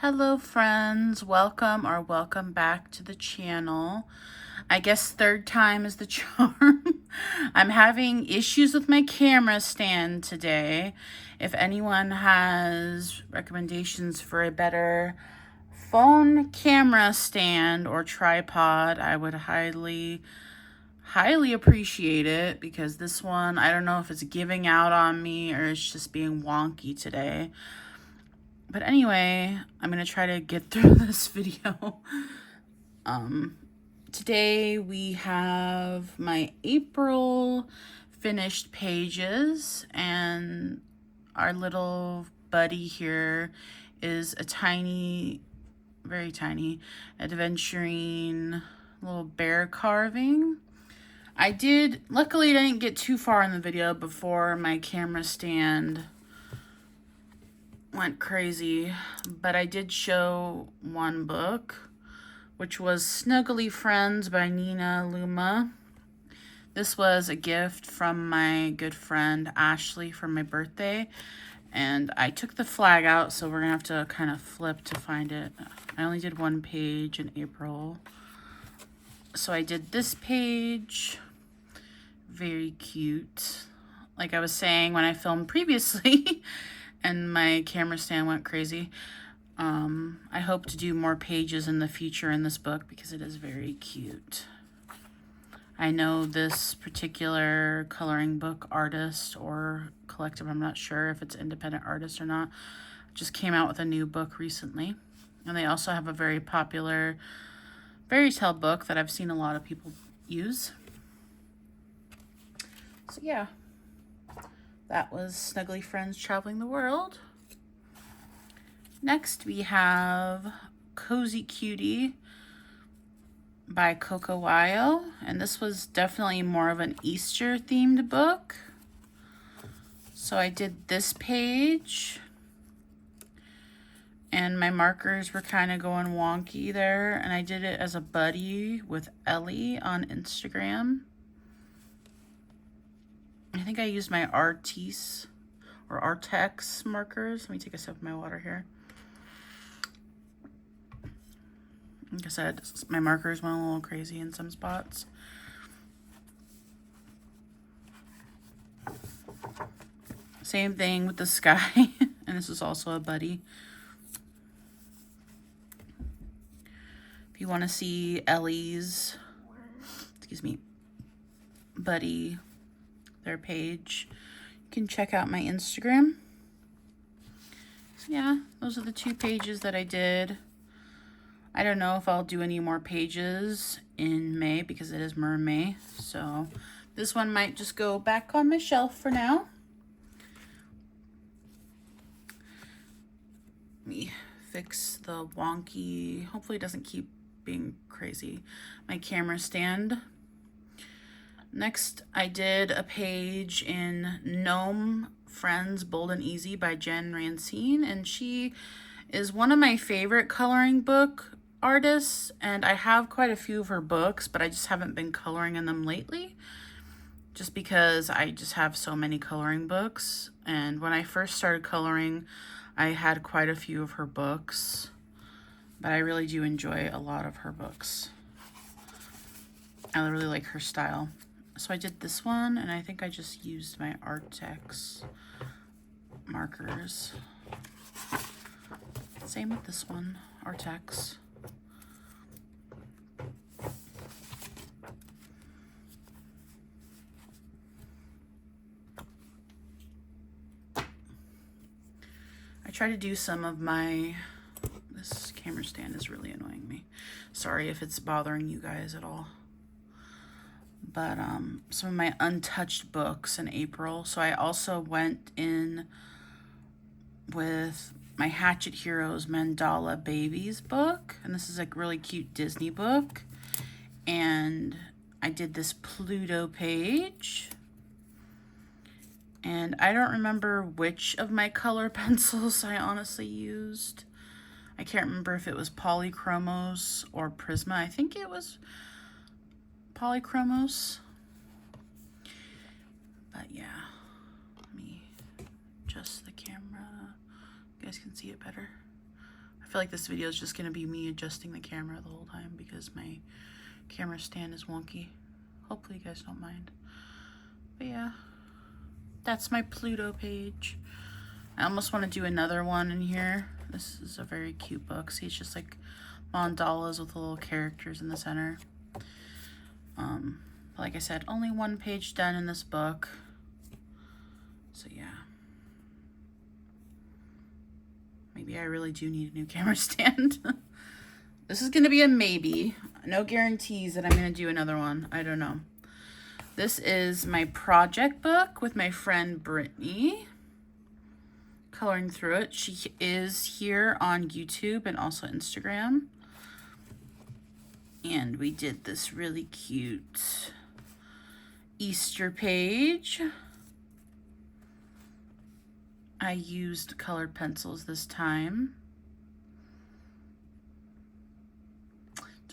Hello friends, welcome back to the channel. I guess third time is the charm. I'm having issues with my camera stand today. If anyone has recommendations for a better phone camera stand or tripod, I would highly appreciate it, because this one, I don't know if it's giving out on me or it's just being wonky today. But anyway, I'm going to try to get through this video. Today we have my April finished pages, and our little buddy here is a tiny, very tiny, adventuring little bear carving. Luckily I didn't get too far in the video before my camera stand went crazy, but I did show one book, which was Snuggly Friends by Nina Luma. This was a gift from my good friend Ashley for my birthday, and I took the flag out, so we're gonna have to kind of flip to find it. I only did one page in April, so I did this page. Very cute. Like I was saying when I filmed previously and my camera stand went crazy. I hope to do more pages in the future in this book because it is very cute. I know this particular coloring book artist or collective, I'm not sure if it's independent artist or not, just came out with a new book recently. And they also have a very popular fairy tale book that I've seen a lot of people use. So yeah, that was Snuggly Friends Traveling the World. Next we have Cozy Cutie by Coco Wyo, and this was definitely more of an Easter themed book. So I did this page, and my markers were kind of going wonky there, and I did it as a buddy with Ellie on Instagram. I think I used my Artis or Artex markers. Let me take a sip of my water here. Like I said, my markers went a little crazy in some spots. Same thing with the sky. And this is also a buddy. If you want to see Ellie's, buddy, their page, you can check out my Instagram. So yeah, those are the two pages that I did. I don't know if I'll do any more pages in May because it is May, so this one might just go back on my shelf for now. Let me fix the wonky, hopefully it doesn't keep being crazy, my camera stand. Next, I did a page in Gnome Friends Bold and Easy by Jen Rancine, and she is one of my favorite coloring book artists, and I have quite a few of her books, but I just haven't been coloring in them lately, just because I just have so many coloring books. And when I first started coloring, I had quite a few of her books, but I really do enjoy a lot of her books. I really like her style. So I did this one, and I think I just used my Artex markers. Same with this one, Artex. I try to do some of my, this camera stand is really annoying me. Sorry if it's bothering you guys at all. But some of my untouched books in April. So I also went in with my Hatchet Heroes Mandala Babies book, and this is a really cute Disney book. And I did this Pluto page, and I don't remember which of my color pencils I honestly used. I can't remember if it was Polychromos or Prisma. I think it was Polychromos. But yeah, let me adjust the camera. You guys can see it better. I feel like this video is just going to be me adjusting the camera the whole time because my camera stand is wonky. Hopefully you guys don't mind. But yeah, that's my Pluto page. I almost want to do another one in here. This is a very cute book. See, it's just like mandalas with little characters in the center. Like I said, only one page done in this book. So yeah. Maybe I really do need a new camera stand. This is going to be a maybe. No guarantees that I'm going to do another one. I don't know. This is my project book with my friend Brittany. Coloring through it. She is here on YouTube and also Instagram. And we did this really cute Easter page. I used colored pencils this time.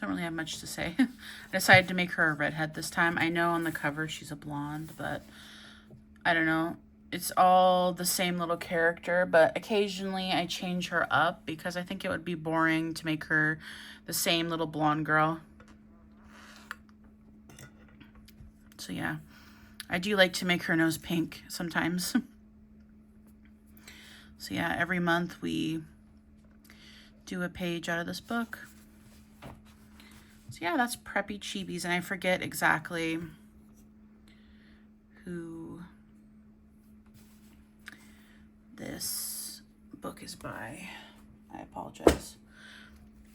Don't really have much to say. I decided to make her a redhead this time. I know on the cover she's a blonde, but I don't know. It's all the same little character, but occasionally I change her up because I think it would be boring to make her the same little blonde girl. So yeah, I do like to make her nose pink sometimes. So yeah, every month we do a page out of this book. So yeah, that's Preppy Chibies, and I forget exactly who this book is by. I apologize.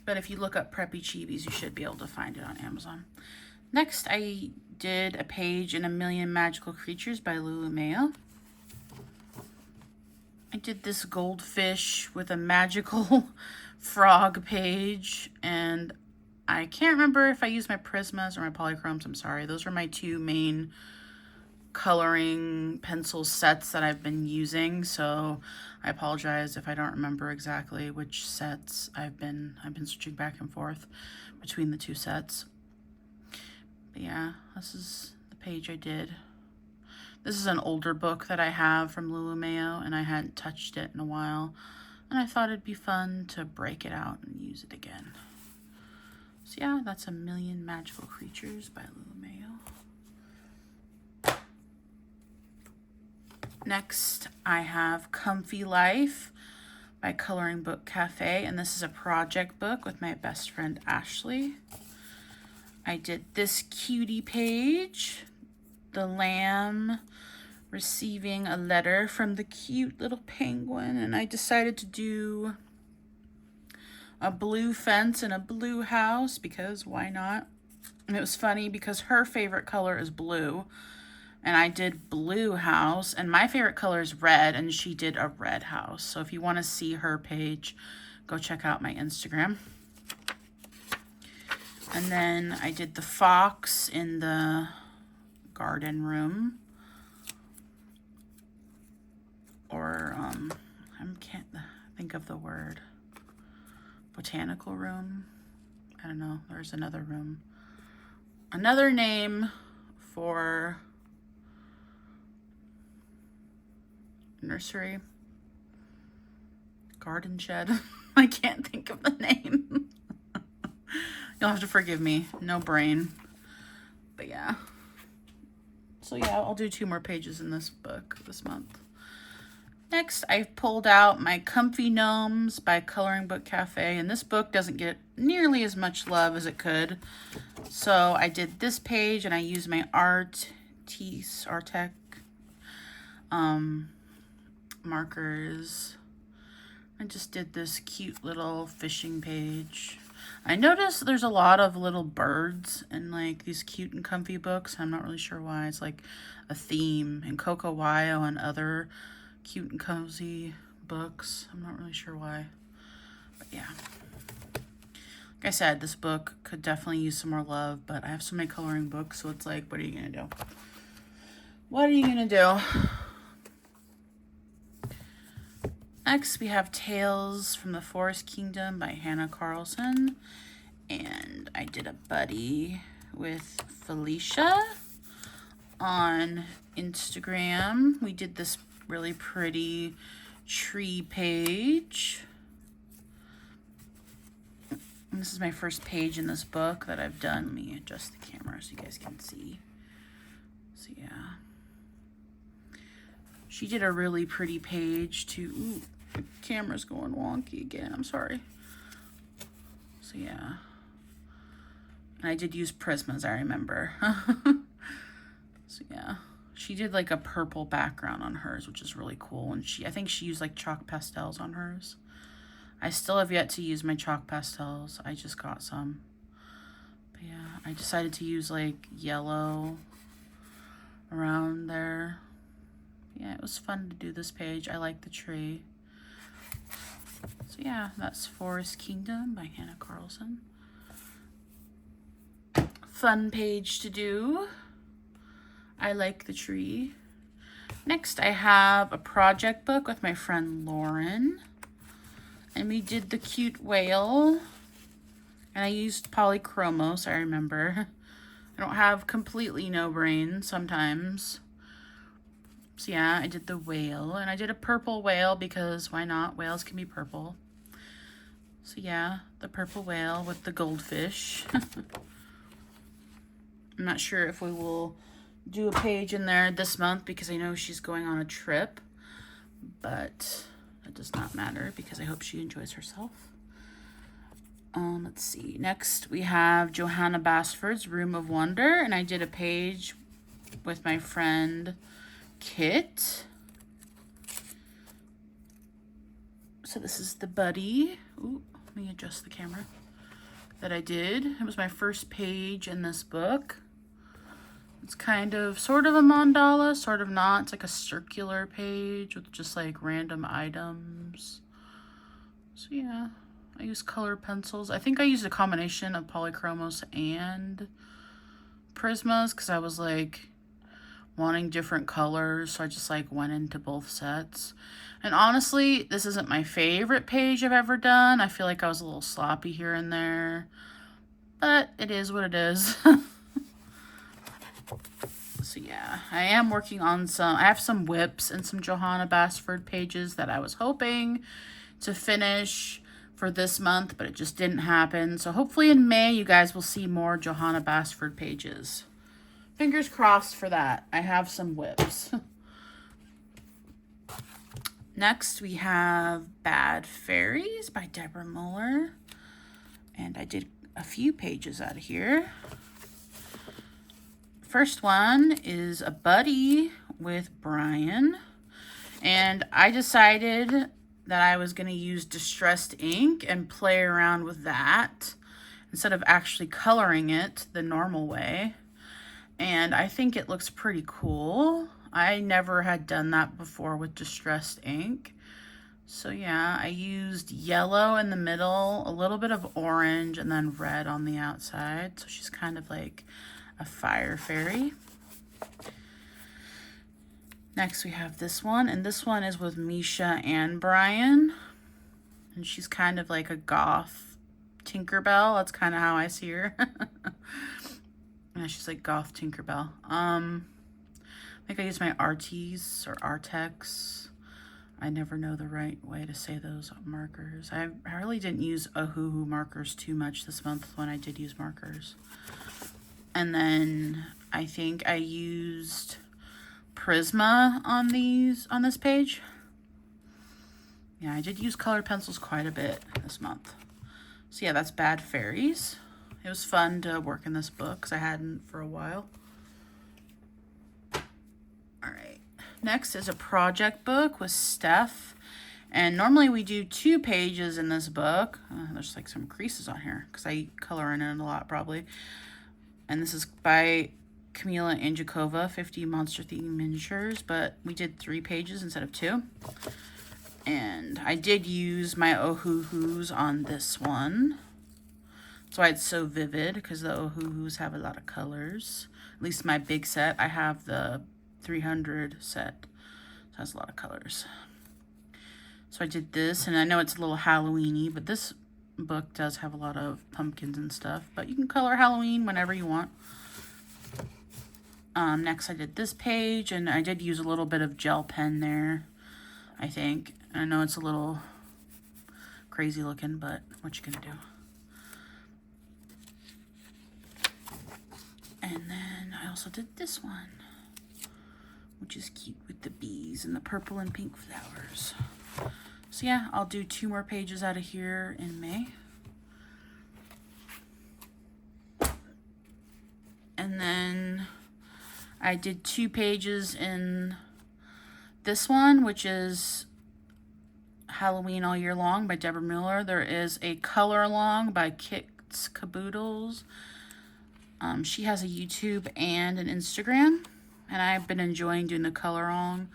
But if you look up Preppy Chibies, you should be able to find it on Amazon. Next, I did a page in A Million Magical Creatures by Lulu Mayo. I did this goldfish with a magical frog page, and I can't remember if I used my Prismas or my Polychromes. I'm sorry. Those were my two main coloring pencil sets that I've been using, so I apologize if I don't remember exactly which sets I've been switching back and forth between the two sets. But yeah, this is the page I did. This is an older book that I have from Lulu Mayo, and I hadn't touched it in a while, and I thought it'd be fun to break it out and use it again. So yeah, that's A Million Magical Creatures by Lulu Mayo. Next, I have Comfy Life by Coloring Book Cafe, and this is a project book with my best friend Ashley. I did this cutie page, the lamb receiving a letter from the cute little penguin, and I decided to do a blue fence and a blue house because why not? And it was funny because her favorite color is blue, and I did blue house, and my favorite color is red, and she did a red house. So if you want to see her page, go check out my Instagram. And then I did the fox in the garden room, or I can't think of the word, botanical room. I don't know, there's another room, another name for nursery, garden shed. I can't think of the name. You'll have to forgive me, no brain. But yeah, so yeah, I'll do 2 more pages in this book this month. Next, I've pulled out my Comfy Gnomes by Coloring Book Cafe, and this book doesn't get nearly as much love as it could. So I did this page, and I used my Artec markers. I just did this cute little fishing page. I noticed there's a lot of little birds in like these cute and comfy books. I'm not really sure why. It's like a theme in Coco Wyo and other cute and cozy books. I'm not really sure why. But yeah. Like I said, this book could definitely use some more love, but I have so many coloring books, so it's like, what are you going to do? What are you going to do? Next, we have Tales from the Forest Kingdom by Hannah Carlson. And I did a buddy with Felicia on Instagram. We did this really pretty tree page. this is my first page in this book that I've done. Let me adjust the camera so you guys can see. So yeah. She did a really pretty page too. Ooh, the camera's going wonky again. I'm sorry. So yeah. And I did use Prismas, I remember. So yeah. She did like a purple background on hers, which is really cool. And I think she used like chalk pastels on hers. I still have yet to use my chalk pastels. I just got some. But yeah, I decided to use like yellow around there. Yeah, it was fun to do this page. I like the tree. So yeah, that's Forest Kingdom by Hannah Carlson. Fun page to do. I like the tree. Next, I have a project book with my friend Lauren. And we did the cute whale. And I used polychromos, I remember. I don't have completely no brain sometimes. So yeah, I did the whale. And I did a purple whale because why not? Whales can be purple. So yeah, the purple whale with the goldfish. I'm not sure if we will do a page in there this month because I know she's going on a trip. But that does not matter because I hope she enjoys herself. Let's see. Next, we have Johanna Basford's Room of Wonder. And I did a page with my friend Kit. So this is the buddy. Ooh, let me adjust the camera. That I did. It was my first page in this book. It's kind of, sort of a mandala, sort of not. It's like a circular page with just like random items. So yeah, I use color pencils. I think I used a combination of polychromos and Prismas because I was like wanting different colors. So I just like went into both sets. And honestly, this isn't my favorite page I've ever done. I feel like I was a little sloppy here and there. But it is what it is. So yeah, I am working on I have some whips and some Johanna Basford pages that I was hoping to finish for this month, but it just didn't happen. So hopefully in May, you guys will see more Johanna Basford pages. Fingers crossed for that. I have some whips. Next, we have Bad Fairies by Deborah Muller. And I did a few pages out of here. First one is a buddy with Brian. And I decided that I was going to use distressed ink and play around with that instead of actually coloring it the normal way. And I think it looks pretty cool. I never had done that before with distressed ink. So yeah, I used yellow in the middle, a little bit of orange, and then red on the outside. So she's kind of like a fire fairy. Next we have this one, and this one is with Misha and Brian. And she's kind of like a goth Tinkerbell. That's kind of how I see her. Yeah, she's like goth Tinkerbell. I think I used my Artis or Artex. I never know the right way to say those markers. I really didn't use Ohuhu markers too much this month when I did use markers. And then I think I used Prisma on this page. Yeah, I did use colored pencils quite a bit this month. So yeah, that's Bad Fairies. It was fun to work in this book because I hadn't for a while. All right. Next is a project book with Steph. And normally we do 2 pages in this book. There's like some creases on here because I color in it a lot probably. And this is by Camila Anjakova, 50 Monster Theme Miniatures. But we did 3 pages instead of 2. And I did use my Ohuhus on this one. That's why it's so vivid, because the Ohuhus have a lot of colors. At least my big set. I have the 300 set. It has a lot of colors. So I did this, and I know it's a little Halloween-y, but this book does have a lot of pumpkins and stuff. But you can color Halloween whenever you want. Next I did this page, and I did use a little bit of gel pen there, I think. I know it's a little crazy looking, but what you gonna do? And then I also did this one, which is cute with the bees and the purple and pink flowers. So yeah, I'll do 2 more pages out of here in May. And then I did 2 pages in this one, which is Halloween All Year Long by Deborah Mueller. There is a color along by Kits Caboodles. She has a YouTube and an Instagram, and I've been enjoying doing the color along,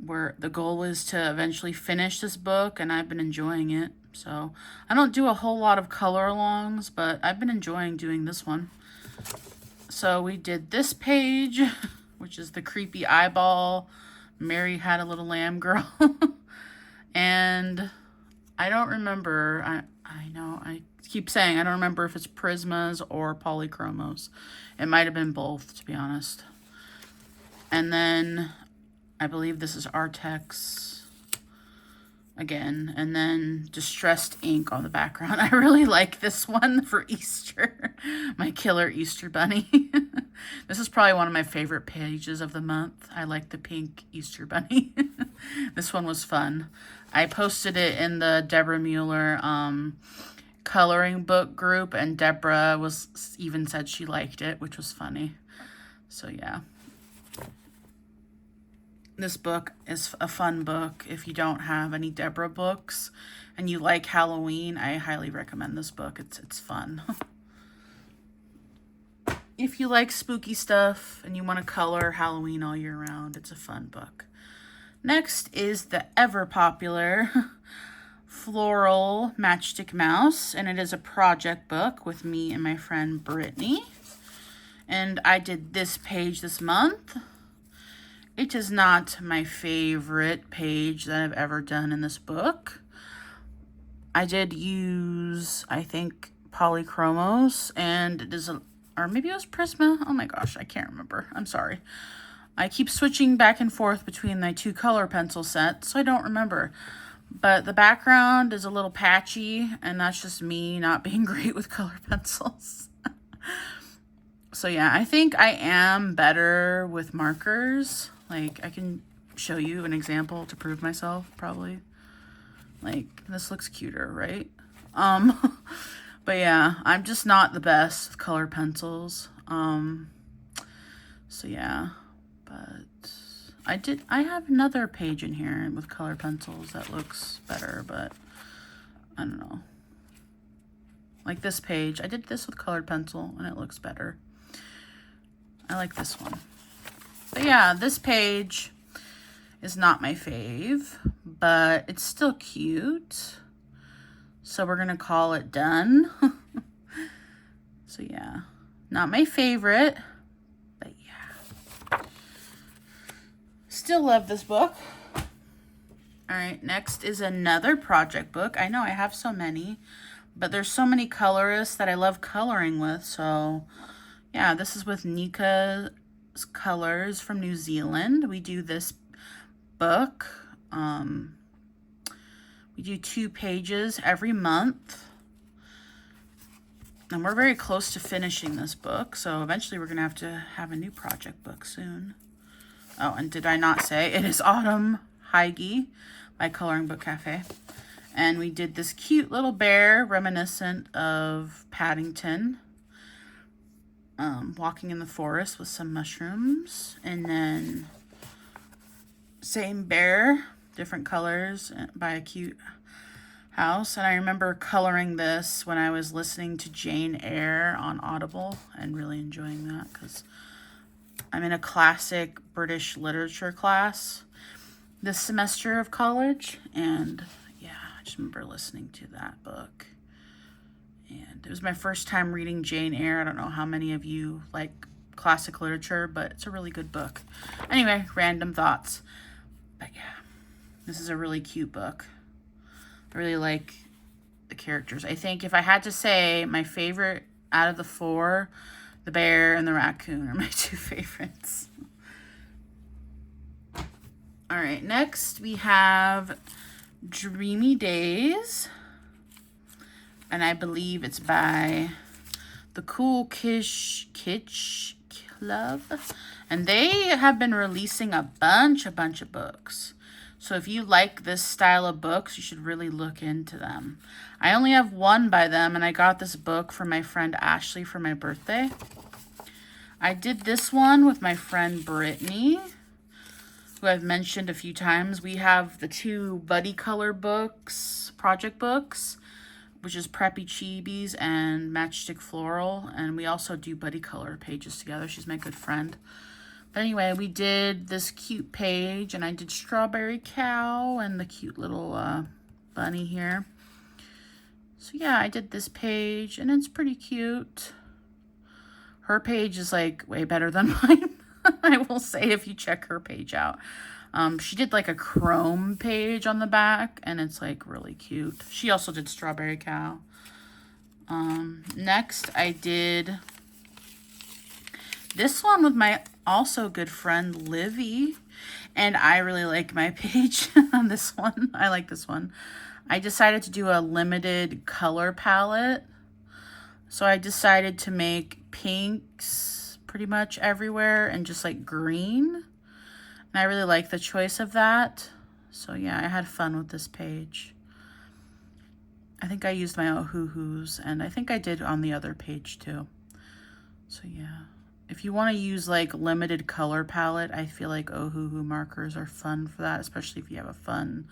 where the goal is to eventually finish this book, and I've been enjoying it. So I don't do a whole lot of color alongs, but I've been enjoying doing this one. So we did this page, which is the creepy eyeball Mary Had a Little Lamb girl. And I don't remember, I know, I keep saying I don't remember if it's Prismas or Polychromos. It might have been both, to be honest. And then I believe this is Artex again. And then Distressed Ink on the background. I really like this one for Easter. My killer Easter bunny. This is probably one of my favorite pages of the month. I like the pink Easter bunny. This one was fun. I posted it in the Deborah Mueller coloring book group, and Deborah even said she liked it, which was funny. So yeah. This book is a fun book. If you don't have any Deborah books and you like Halloween, I highly recommend this book. It's fun. If you like spooky stuff and you want to color Halloween all year round, it's a fun book. Next is the ever popular Floral Matchstick Mouse, and it is a project book with me and my friend Brittany. And I did this page this month. It is not my favorite page that I've ever done in this book. I did use, I think, Polychromos, and it is or maybe it was Prisma. Oh my gosh, I can't remember. I'm sorry. I keep switching back and forth between my 2 color pencil sets, so I don't remember. But the background is a little patchy, and that's just me not being great with color pencils. So yeah, I think I am better with markers. Like, I can show you an example to prove myself, probably. Like, this looks cuter, right? But yeah, I'm just not the best with color pencils. So yeah, but I have another page in here with color pencils that looks better, but I don't know. Like this page, I did this with colored pencil and it looks better. I like this one. But yeah, this page is not my fave, but it's still cute. So we're gonna call it done. So yeah, not my favorite, but yeah. Still love this book. All right, next is another project book. I know I have so many, but there's so many colorists that I love coloring with. So yeah, this is with Nika's Colors from New Zealand. We do this book. We do 2 pages every month. And we're very close to finishing this book. So eventually we're going to have a new project book soon. Oh, and did I not say it is Autumn Hygge by Coloring Book Cafe. And we did this cute little bear reminiscent of Paddington. Walking in the forest with some mushrooms. And then same bear, different colors by a cute house. And I remember coloring this when I was listening to Jane Eyre on Audible and really enjoying that because I'm in a classic British literature class this semester of college. And yeah, I just remember listening to that book. And it was my first time reading Jane Eyre. I don't know how many of you like classic literature, but it's a really good book. Anyway, random thoughts. But yeah, this is a really cute book. I really like the characters. I think if I had to say my favorite out of the 4, the bear and the raccoon are my 2 favorites. All right, next we have Dreamy Days. And I believe it's by the Cool Kitsch Club. And they have been releasing a bunch of books. So if you like this style of books, you should really look into them. I only have one by them, and I got this book from my friend Ashley for my birthday. I did this one with my friend Brittany, who I've mentioned a few times. We have the 2 buddy color books, project books, which is Preppy Chibies and Matchstick Floral. And we also do buddy color pages together. She's my good friend. But anyway, we did this cute page, and I did Strawberry Cow and the cute little bunny here. So yeah, I did this page, and it's pretty cute. Her page is like way better than mine, I will say, if you check her page out. She did like a chrome page on the back, and it's like really cute. She also did Strawberry Cow. Next, I did this one with my also good friend Livy, and I really like my page on this one. I like this one. I decided to do a limited color palette, so I decided to make pinks pretty much everywhere and just like green, and I really like the choice of that. So yeah, I had fun with this page. I think I used my Ohuhus, and I think I did on the other page too. So yeah. If you want to use like limited color palette, I feel like Ohuhu markers are fun for that, especially if you have a fun,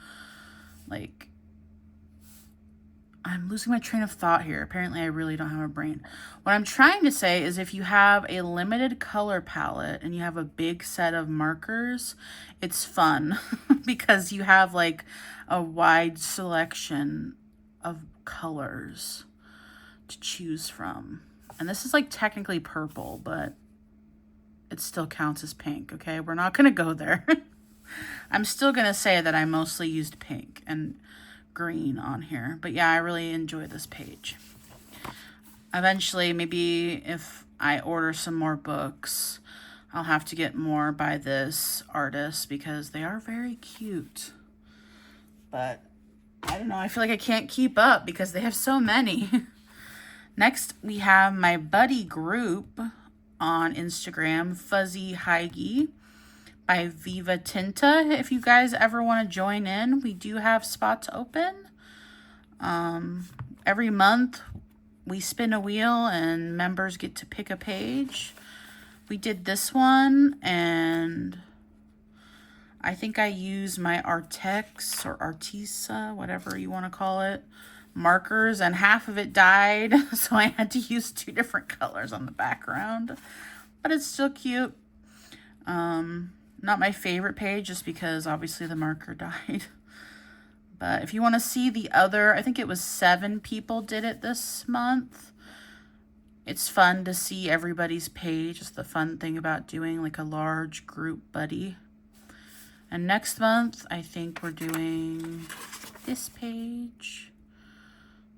like, I'm losing my train of thought here. Apparently I really don't have a brain. What I'm trying to say is if you have a limited color palette and you have a big set of markers, it's fun because you have like a wide selection of colors to choose from. And this is like technically purple, but it still counts as pink, okay? We're not gonna go there. I'm still gonna say that I mostly used pink and green on here. But yeah, I really enjoy this page. Eventually, maybe if I order some more books, I'll have to get more by this artist because they are very cute. But I don't know, I feel like I can't keep up because they have so many. Next, we have my buddy group on Instagram, Fuzzy Hygge by Viva Tinta. If you guys ever want to join in, we do have spots open. Every month, we spin a wheel and members get to pick a page. We did this one, and I think I used my Artex or Artisa, whatever you want to call it, markers, and half of it died, so I had to use 2 different colors on the background, but it's still cute. Not my favorite page just because obviously the marker died, but if you want to see the other, I think it was 7 people did it this month. It's fun to see everybody's page. It's the fun thing about doing like a large group buddy. And next month I think we're doing this page.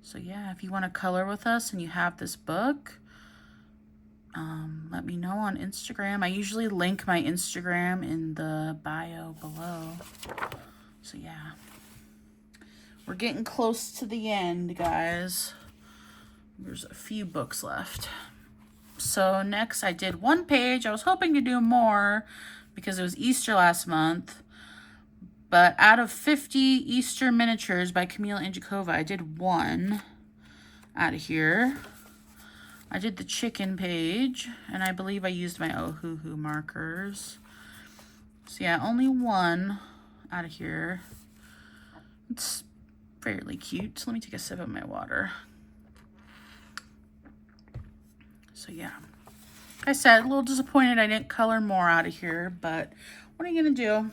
So yeah, if you want to color with us and you have this book, let me know on Instagram. I usually link my Instagram in the bio below. So yeah, we're getting close to the end, guys. There's a few books left. So next I did 1 page. I was hoping to do more because it was Easter last month. But out of 50 Easter miniatures by Camille Anjakova, I did 1 out of here. I did the chicken page, and I believe I used my Ohuhu markers. So yeah, only 1 out of here. It's fairly cute. So let me take a sip of my water. So yeah, like I said, a little disappointed I didn't color more out of here, but what are you gonna do?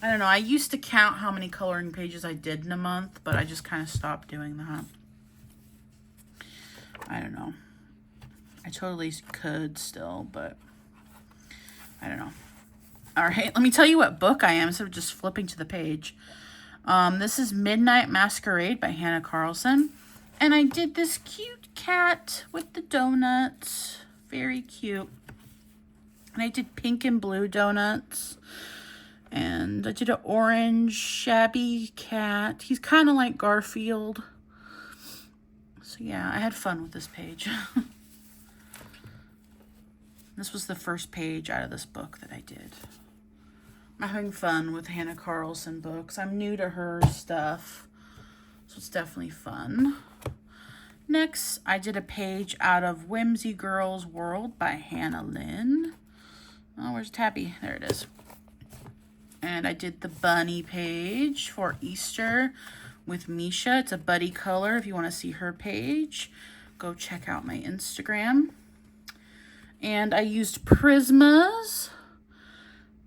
I don't know. I used to count how many coloring pages I did in a month, but I just kind of stopped doing that. I don't know. I totally could still, but I don't know. All right, let me tell you what book I am instead of just flipping to the page. This is Midnight Masquerade by Hannah Carlson. And I did this cute cat with the donuts. Very cute. And I did pink and blue donuts. And I did an orange shabby cat. He's kind of like Garfield. So yeah, I had fun with this page. This was the first page out of this book that I did. I'm having fun with Hannah Carlson books. I'm new to her stuff, so it's definitely fun. Next, I did a page out of Whimsy Girls World by Hannah Lynn. Oh, where's Tabby? There it is. And I did the bunny page for Easter with Misha. It's a buddy color. If you want to see her page, go check out my Instagram. And I used Prismas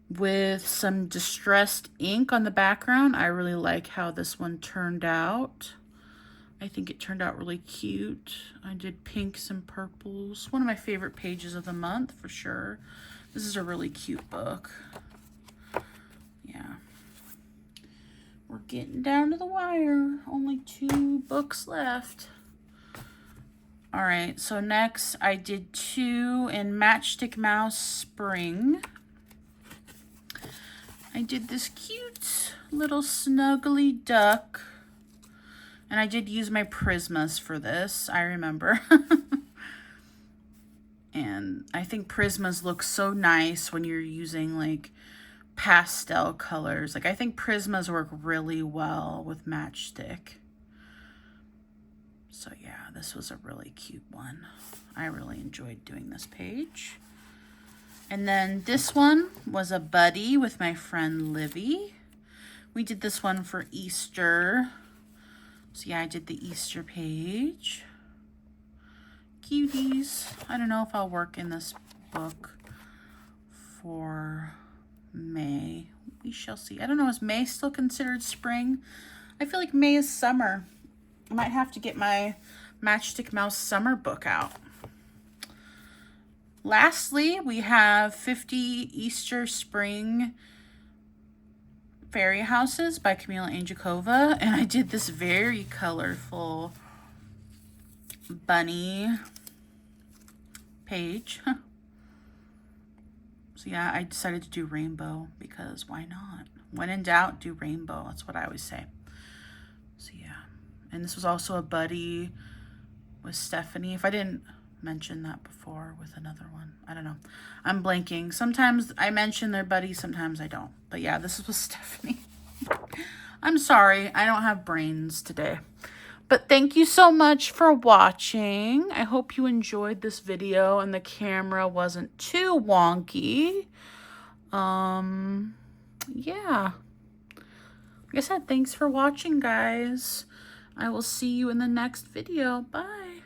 with some distressed ink on the background. I really like how this one turned out. I think it turned out really cute. I did pinks and purples. One of my favorite pages of the month for sure. This is a really cute book. Yeah. We're getting down to the wire. Only 2 books left. All right, so next I did 2 in Matchstick Mouse Spring. I did this cute little snuggly duck. And I did use my Prismas for this, I remember. And I think Prismas look so nice when you're using like pastel colors. Like I think Prismas work really well with Matchstick. So yeah, this was a really cute one. I really enjoyed doing this page. And then this one was a buddy with my friend Livy. We did this one for Easter. So yeah, I did the Easter page. Cuties. I don't know if I'll work in this book for May. We shall see. I don't know, is May still considered spring? I feel like May is summer. I might have to get my Matchstick Mouse summer book out. Lastly, we have 50 Easter Spring Fairy Houses by Camila Anjakova, and I did this very colorful bunny page. So yeah, I decided to do rainbow because why not? When in doubt, do rainbow. That's what I always say. So yeah, and this was also a buddy with Stephanie. If I didn't mention that before with another one, I don't know. I'm blanking. Sometimes I mention their buddy, sometimes I don't. But yeah, this was Stephanie. I'm sorry, I don't have brains today. But thank you so much for watching. I hope you enjoyed this video and the camera wasn't too wonky. Yeah. Like I said, thanks for watching, guys. I will see you in the next video. Bye.